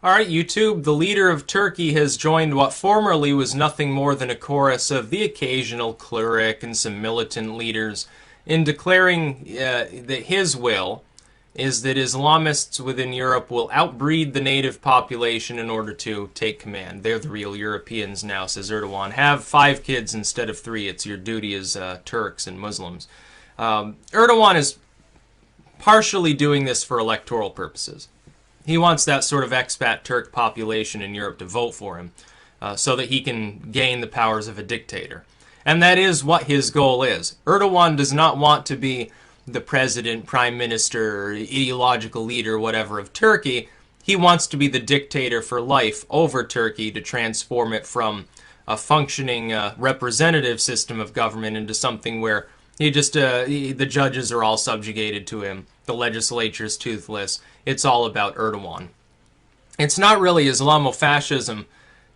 Alright, YouTube, the leader of Turkey has joined what formerly was nothing more than a chorus of the occasional cleric and some militant leaders in declaring that his will is that Islamists within Europe will outbreed the native population in order to take command. They're the real Europeans now, says Erdogan. Have 5 kids instead of 3. It's your duty as Turks and Muslims. Erdogan is partially doing this for electoral purposes. He wants that sort of expat Turk population in Europe to vote for him so that he can gain the powers of a dictator. And that is what his goal is. Erdogan does not want to be the president, prime minister, ideological leader, whatever, of Turkey. He wants to be the dictator for life over Turkey to transform it from a functioning representative system of government into something where the judges are all subjugated to him. The legislature is toothless. It's all about Erdogan. It's not really Islamofascism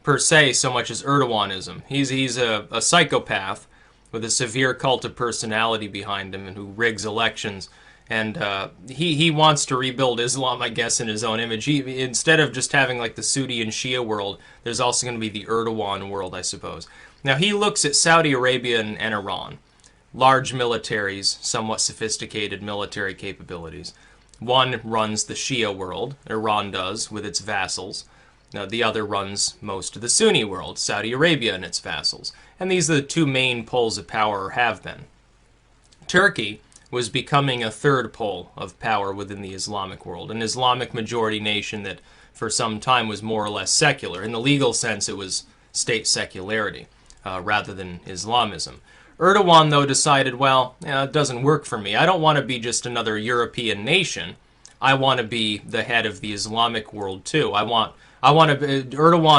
per se so much as Erdoganism. He's a psychopath with a severe cult of personality behind him and who rigs elections. And he wants to rebuild Islam, I guess, in his own image. Instead of just having like the Sunni and Shia world, there's also going to be the Erdogan world, I suppose. Now, he looks at Saudi Arabia and Iran. Large militaries, somewhat sophisticated military capabilities. One runs the Shia world, Iran does, with its vassals. Now, the other runs most of the Sunni world, Saudi Arabia and its vassals. And these are the two main poles of power, or have been. Turkey was becoming a third pole of power within the Islamic world, an Islamic majority nation that for some time was more or less secular. In the legal sense, it was state secularity rather than Islamism. Erdogan, though, decided, well, it doesn't work for me. I don't want to be just another European nation. I want to be the head of the Islamic world, too. Erdogan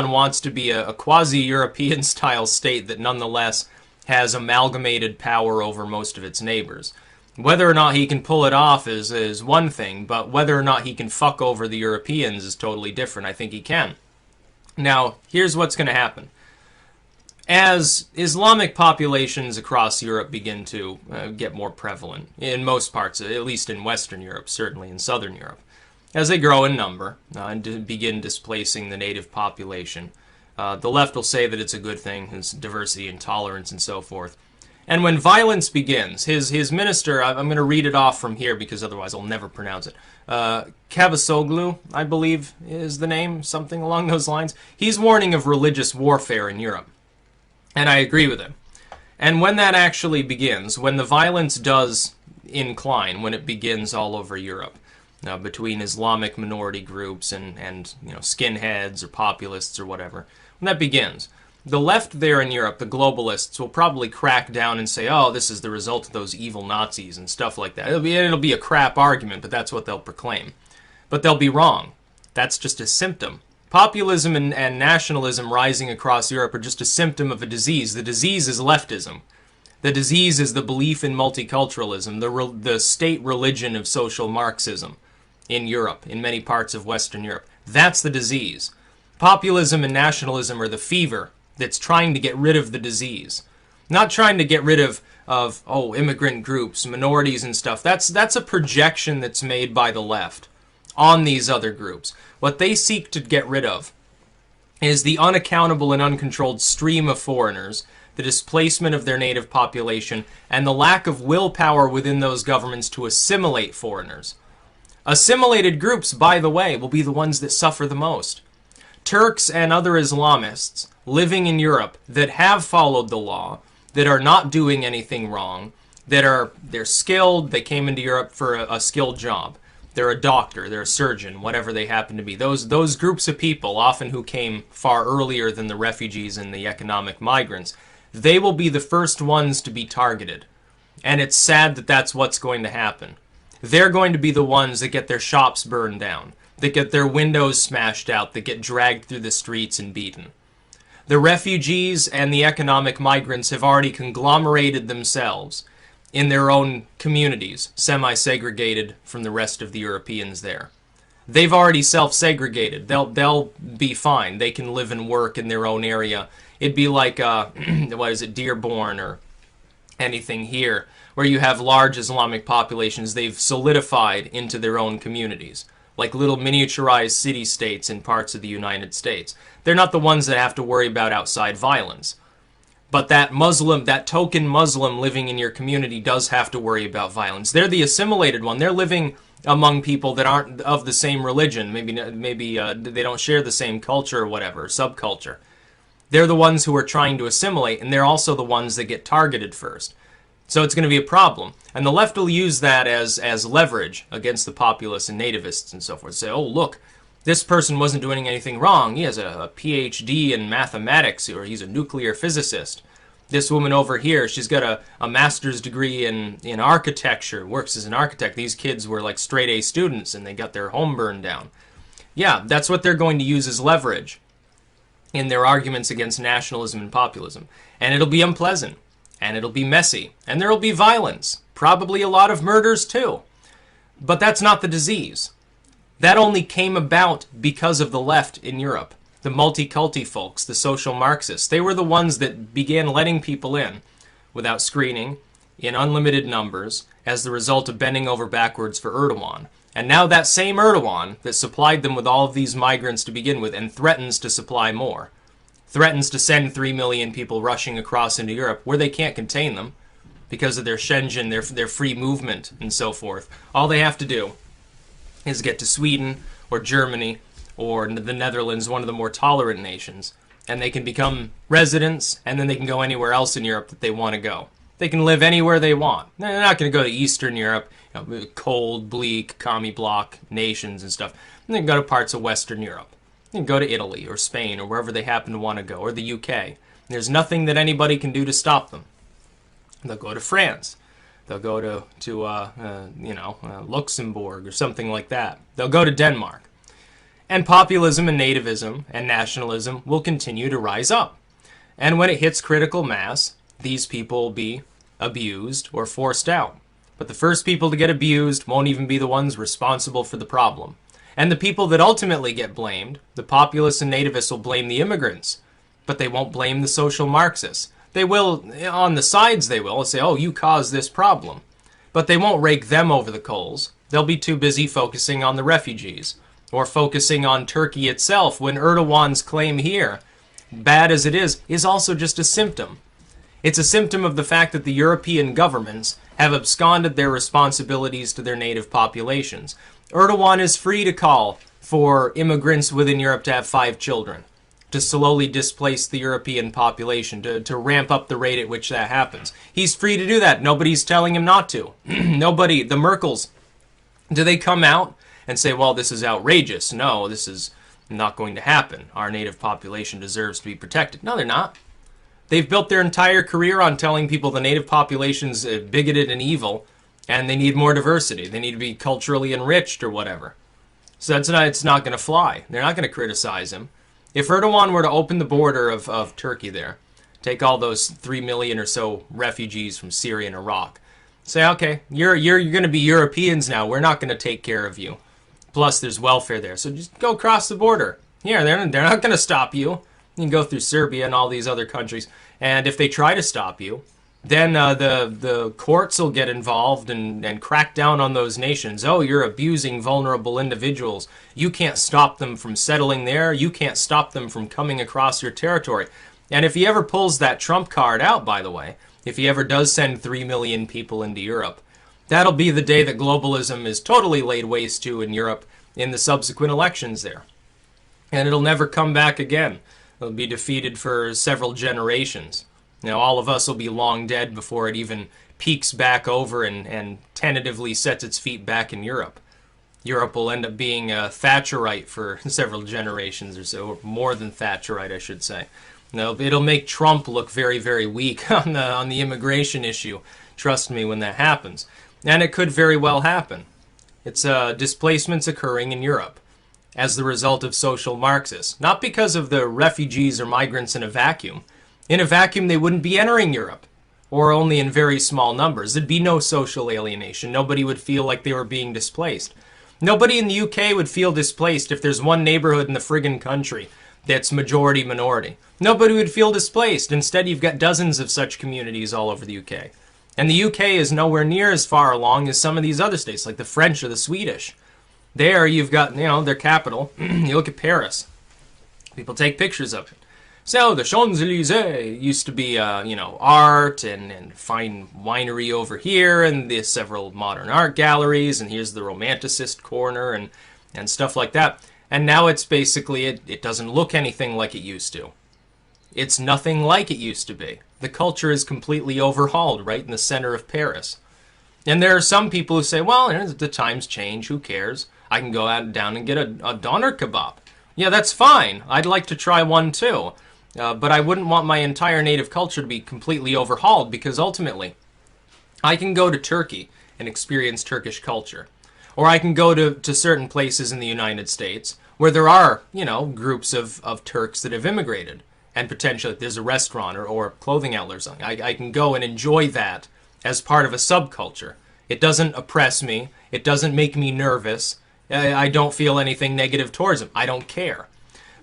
wants to be a quasi-European style state that nonetheless has amalgamated power over most of its neighbors. Whether or not he can pull it off is one thing, but whether or not he can fuck over the Europeans is totally different. I think he can. Now, here's what's going to happen. As Islamic populations across Europe begin to get more prevalent, in most parts, at least in Western Europe, certainly in Southern Europe, as they grow in number and begin displacing the native population, the left will say that it's a good thing, it's diversity and tolerance and so forth. And when violence begins, his minister, I'm going to read it off from here because otherwise I'll never pronounce it. Cavusoglu, I believe is the name, something along those lines. He's warning of religious warfare in Europe. And I agree with him. And when that actually begins, when the violence does incline, when it begins all over Europe, between Islamic minority groups and skinheads or populists or whatever, when that begins, the left there in Europe, the globalists, will probably crack down and say, oh, this is the result of those evil Nazis and stuff like that. It'll be a crap argument, but that's what they'll proclaim. But they'll be wrong. That's just a symptom. Populism and nationalism rising across Europe are just a symptom of a disease. The disease is leftism. The disease is the belief in multiculturalism, the state religion of social Marxism in Europe, in many parts of Western Europe. That's the disease. Populism and nationalism are the fever that's trying to get rid of the disease. Not trying to get rid of immigrant groups, minorities and stuff. That's a projection that's made by the left on these other groups. What they seek to get rid of is the unaccountable and uncontrolled stream of foreigners, the displacement of their native population, and the lack of willpower within those governments to assimilate foreigners. Assimilated groups, by the way, will be the ones that suffer the most. Turks and other Islamists living in Europe that have followed the law, that are not doing anything wrong, they're skilled, they came into Europe for a skilled job. They're a doctor, they're a surgeon, whatever they happen to be. Those groups of people, often who came far earlier than the refugees and the economic migrants, they will be the first ones to be targeted. And it's sad that that's what's going to happen. They're going to be the ones that get their shops burned down, that get their windows smashed out, that get dragged through the streets and beaten. The refugees and the economic migrants have already conglomerated themselves in their own communities, semi-segregated from the rest of the Europeans there. They've already self-segregated. They'll be fine. They can live and work in their own area. It'd be like, Dearborn or anything here, where you have large Islamic populations. They've solidified into their own communities. like little miniaturized city-states in parts of the United States. They're not the ones that have to worry about outside violence. But that Muslim, that token Muslim living in your community does have to worry about violence. They're the assimilated one. They're living among people that aren't of the same religion. Maybe they don't share the same culture or whatever, subculture. They're the ones who are trying to assimilate, and they're also the ones that get targeted first. So it's going to be a problem. And the left will use that as leverage against the populists and nativists and so forth. Say, oh, look, this person wasn't doing anything wrong. He has a PhD in mathematics, or he's a nuclear physicist. This woman over here, she's got a master's degree in architecture, works as an architect. These kids were like straight A students, and they got their home burned down. Yeah, that's what they're going to use as leverage in their arguments against nationalism and populism. And it'll be unpleasant, and it'll be messy, and there'll be violence, probably a lot of murders too. But that's not the disease. That only came about because of the left in Europe. The multi-culti folks, the social Marxists, they were the ones that began letting people in without screening, in unlimited numbers, as the result of bending over backwards for Erdogan. And now that same Erdogan that supplied them with all of these migrants to begin with and threatens to supply more, threatens to send 3 million people rushing across into Europe where they can't contain them because of their Schengen, their free movement and so forth. All they have to do is get to Sweden or Germany or the Netherlands, one of the more tolerant nations, and they can become residents, and then they can go anywhere else in Europe that they want to go. They can live anywhere they want. They're not going to go to Eastern Europe, cold, bleak, commie bloc nations and stuff. And they can go to parts of Western Europe. They can go to Italy or Spain or wherever they happen to want to go, or the UK. There's nothing that anybody can do to stop them. They'll go to France. They'll go to Luxembourg or something like that. They'll go to Denmark. And populism and nativism and nationalism will continue to rise up. And when it hits critical mass, these people will be abused or forced out. But the first people to get abused won't even be the ones responsible for the problem. And the people that ultimately get blamed, the populists and nativists, will blame the immigrants. But they won't blame the social Marxists. They will, on the sides they will, say, oh, you caused this problem. But they won't rake them over the coals. They'll be too busy focusing on the refugees, or focusing on Turkey itself, when Erdogan's claim here, bad as it is also just a symptom. It's a symptom of the fact that the European governments have absconded their responsibilities to their native populations. Erdogan is free to call for immigrants within Europe to have 5 children, to slowly displace the European population, to ramp up the rate at which that happens. He's free to do that. Nobody's telling him not to. Nobody, the Merkels, do they come out and say, well, this is outrageous? No, this is not going to happen. Our native population deserves to be protected. No, they're not. They've built their entire career on telling people the native population's bigoted and evil, and they need more diversity. They need to be culturally enriched or whatever. So it's not going to fly. They're not going to criticize him. If Erdogan were to open the border of Turkey there, take all those 3 million or so refugees from Syria and Iraq, say, okay, you're going to be Europeans now. We're not going to take care of you. Plus, there's welfare there. So just go across the border. Yeah, they're not going to stop you. You can go through Serbia and all these other countries. And if they try to stop you, then the courts will get involved and crack down on those nations. Oh, you're abusing vulnerable individuals. You can't stop them from settling there. You can't stop them from coming across your territory. And if he ever pulls that Trump card out, by the way, if he ever does send 3 million people into Europe, that'll be the day that globalism is totally laid waste to in Europe in the subsequent elections there. And it'll never come back again. It'll be defeated for several generations. Now, all of us will be long dead before it even peaks back over and tentatively sets its feet back in Europe. Europe will end up being Thatcherite for several generations or so, or more than Thatcherite, I should say. No, it'll make Trump look very, very weak on the immigration issue. Trust me when that happens. And it could very well happen. It's displacements occurring in Europe as the result of social Marxists. Not because of the refugees or migrants in a vacuum. In a vacuum, they wouldn't be entering Europe, or only in very small numbers. There'd be no social alienation. Nobody would feel like they were being displaced. Nobody in the UK would feel displaced if there's one neighborhood in the friggin' country that's majority minority. Nobody would feel displaced. Instead, you've got dozens of such communities all over the UK. And the UK is nowhere near as far along as some of these other states, like the French or the Swedish. There you've got, their capital. You look at Paris. People take pictures of it. So the Champs-Élysées used to be, art and fine winery over here, and there's several modern art galleries, and here's the Romanticist corner and stuff like that. And now it's basically, it doesn't look anything like it used to. It's nothing like it used to be. The culture is completely overhauled right in the center of Paris. And there are some people who say, well, the times change, who cares? I can go out down and get a doner kebab. Yeah, that's fine. I'd like to try one too. But I wouldn't want my entire native culture to be completely overhauled, because ultimately, I can go to Turkey and experience Turkish culture. Or I can go to certain places in the United States where there are, groups of Turks that have immigrated. And potentially there's a restaurant or clothing outlet or something. I can go and enjoy that as part of a subculture. It doesn't oppress me. It doesn't make me nervous. I don't feel anything negative towards them. I don't care.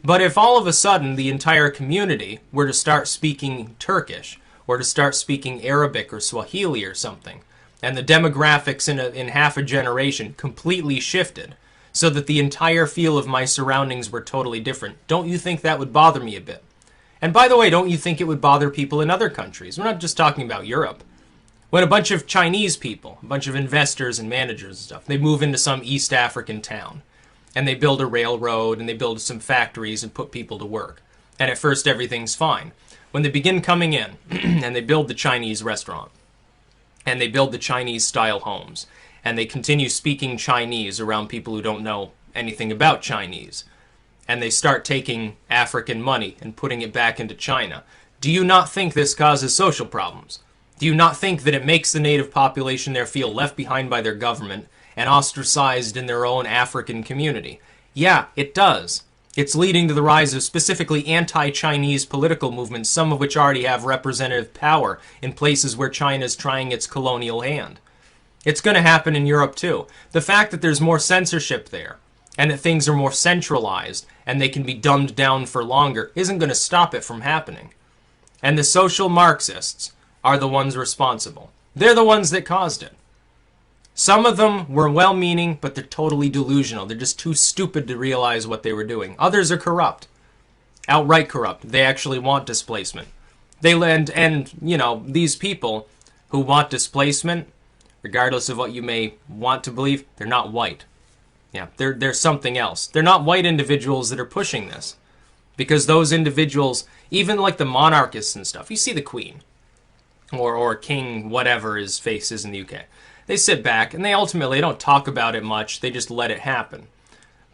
But if all of a sudden the entire community were to start speaking Turkish, or to start speaking Arabic or Swahili or something, and the demographics in half a generation completely shifted, so that the entire feel of my surroundings were totally different, don't you think that would bother me a bit? And by the way, don't you think it would bother people in other countries? We're not just talking about Europe. When a bunch of Chinese people, a bunch of investors and managers and stuff, they move into some East African town, and they build a railroad, and they build some factories and put people to work. And at first everything's fine. When they begin coming in, and they build the Chinese restaurant, and they build the Chinese-style homes, and they continue speaking Chinese around people who don't know anything about Chinese, and they start taking African money and putting it back into China, do you not think this causes social problems? Do you not think that it makes the native population there feel left behind by their government and ostracized in their own African community? Yeah, it does. It's leading to the rise of specifically anti-Chinese political movements, some of which already have representative power in places where China is trying its colonial hand. It's going to happen in Europe too. The fact that there's more censorship there, and that things are more centralized, and they can be dumbed down for longer, isn't going to stop it from happening. And the social Marxists are the ones responsible. They're the ones that caused it. Some of them were well-meaning, but they're totally delusional. They're just too stupid to realize what they were doing. Others are corrupt. Outright corrupt. They actually want displacement. These people who want displacement, regardless of what you may want to believe, they're not white. Yeah, they're something else. They're not white individuals that are pushing this. Because those individuals, even like the monarchists and stuff, you see the Queen, or King, whatever his face is in the UK. They sit back, and they ultimately don't talk about it much. They just let it happen.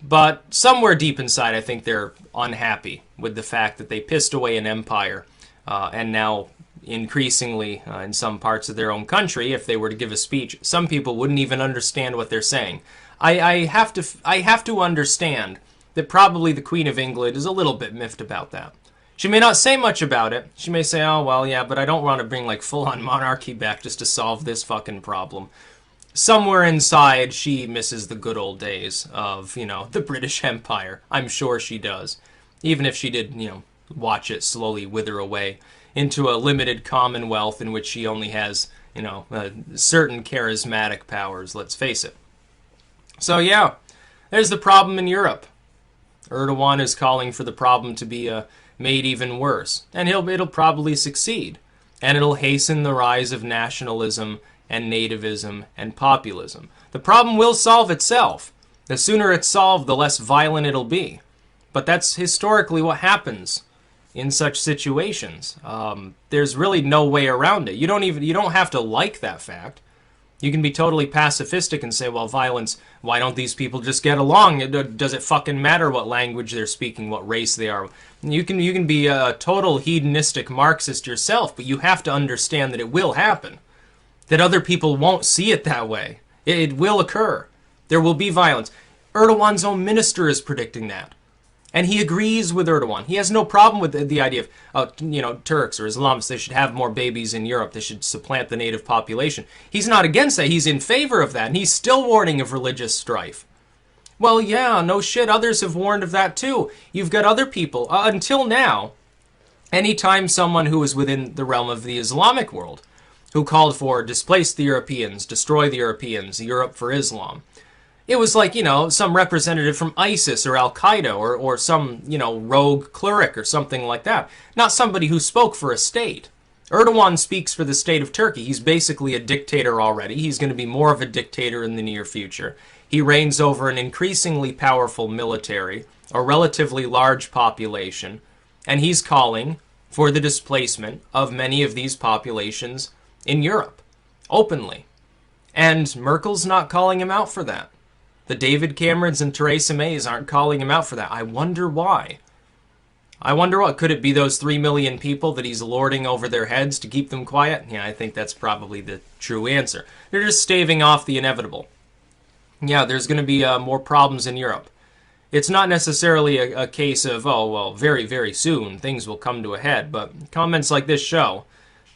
But somewhere deep inside, I think they're unhappy with the fact that they pissed away an empire, and now increasingly in some parts of their own country, if they were to give a speech, some people wouldn't even understand what they're saying. I have to understand that probably the Queen of England is a little bit miffed about that. She may not say much about it. She may say, oh, well, yeah, but I don't want to bring, like, full-on monarchy back just to solve this fucking problem. Somewhere inside, she misses the good old days of, the British Empire. I'm sure she does. Even if she did, watch it slowly wither away into a limited commonwealth in which she only has, certain charismatic powers, let's face it. So, yeah, there's the problem in Europe. Erdogan is calling for the problem to be made even worse, and it'll probably succeed, and it'll hasten the rise of nationalism and nativism and populism. The problem will solve itself. The sooner it's solved, the less violent it'll be. But that's historically what happens in such situations. There's really no way around it. You don't have to like that fact. You can be totally pacifistic and say, well, violence, why don't these people just get along? Does it fucking matter what language they're speaking, what race they are? You can be a total hedonistic Marxist yourself, but you have to understand that it will happen. That other people won't see it that way. It will occur. There will be violence. Erdogan's own minister is predicting that. And he agrees with Erdogan. He has no problem with the idea of, Turks or Islamists, they should have more babies in Europe. They should supplant the native population. He's not against that. He's in favor of that. And he's still warning of religious strife. Well, yeah, no shit. Others have warned of that too. You've got other people. Until now, anytime someone who was within the realm of the Islamic world, who called for displace the Europeans, destroy the Europeans, Europe for Islam, It was like, some representative from ISIS or Al-Qaeda or some, rogue cleric or something like that. Not somebody who spoke for a state. Erdogan speaks for the state of Turkey. He's basically a dictator already. He's going to be more of a dictator in the near future. He reigns over an increasingly powerful military, a relatively large population, and he's calling for the displacement of many of these populations in Europe, openly. And Merkel's not calling him out for that. The David Camerons and Theresa Mays aren't calling him out for that. I wonder why. I wonder what. Could it be those 3 million people that he's lording over their heads to keep them quiet? Yeah, I think that's probably the true answer. They're just staving off the inevitable. Yeah, there's going to be more problems in Europe. It's not necessarily a case of, oh, well, very, very soon things will come to a head, but comments like this show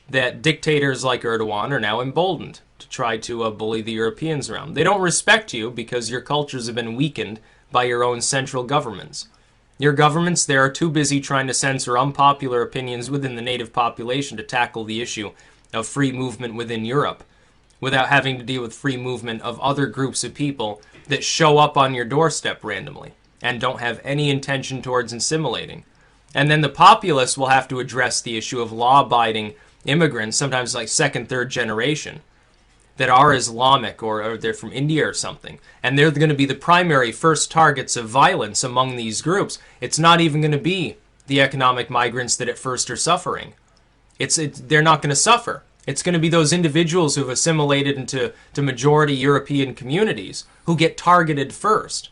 that dictators like Erdogan are now emboldened to try to bully the Europeans around. They don't respect you because your cultures have been weakened by your own central governments. Your governments there are too busy trying to censor unpopular opinions within the native population to tackle the issue of free movement within Europe, without having to deal with free movement of other groups of people that show up on your doorstep randomly and don't have any intention towards assimilating. And then the populace will have to address the issue of law-abiding immigrants, sometimes like second, third generation, that are Islamic or they're from India or something. And they're going to be the primary first targets of violence among these groups. It's not even going to be the economic migrants that at first are suffering. They're not going to suffer. It's going to be those individuals who've assimilated into majority European communities who get targeted first.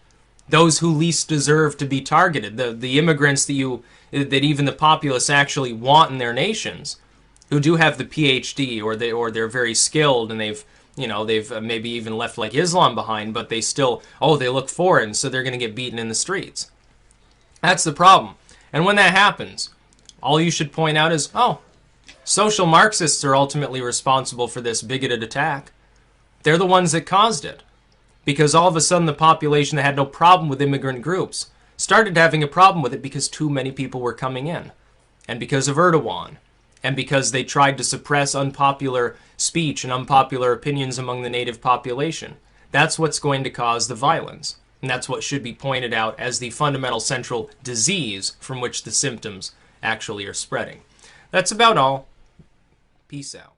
Those who least deserve to be targeted. The immigrants that even the populace actually want in their nations, who do have the PhD or they're very skilled and they've maybe even left like Islam behind, but they still, they look foreign, so they're going to get beaten in the streets. That's the problem. And when that happens, all you should point out is, social Marxists are ultimately responsible for this bigoted attack. They're the ones that caused it. Because all of a sudden the population that had no problem with immigrant groups started having a problem with it because too many people were coming in. And because of Erdogan. And because they tried to suppress unpopular speech and unpopular opinions among the native population. That's what's going to cause the violence. And that's what should be pointed out as the fundamental central disease from which the symptoms actually are spreading. That's about all. Peace out.